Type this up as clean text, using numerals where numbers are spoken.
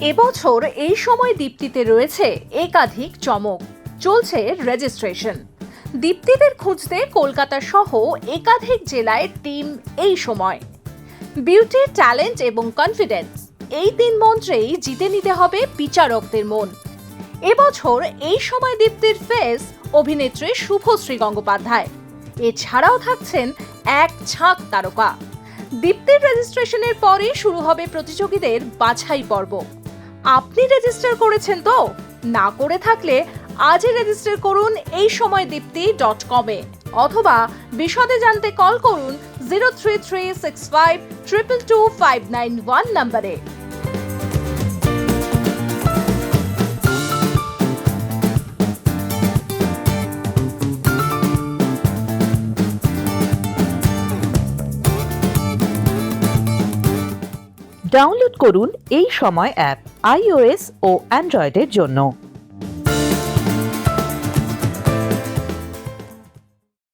এবছর এই সময় দীপ্তিতে রয়েছে একাধিক চমক। চলছে রেজিস্ট্রেশন। দীপ্তিদের খুঁজতে কলকাতা সহ একাধিক জেলায় টিম এই সময়। বিউটি, ট্যালেন্ট এবং কনফিডেন্স, এই তিন মন্ত্রেই জিতে নিতে হবে বিচারকদের মন। এবছর এই সময় দীপ্তির ফেস অভিনেত্রী শুভশ্রী গঙ্গোপাধ্যায়। এছাড়াও থাকছেন এক ঝাঁক তারকা। দীপ্তির রেজিস্ট্রেশনের পরে শুরু হবে প্রতিযোগীদের বাছাই পর্ব। আপনি রেজিস্টার করেছেন তো? না করে থাকলে আজই রেজিস্টার করুন এই সময় দীপ্তি.com-এ অথবা বিশদে জানতে কল করুন 03365222591 নম্বরে। ডাউনলোড করুন এই সময় অ্যাপ iOS ও অ্যান্ড্রয়েডের জন্য।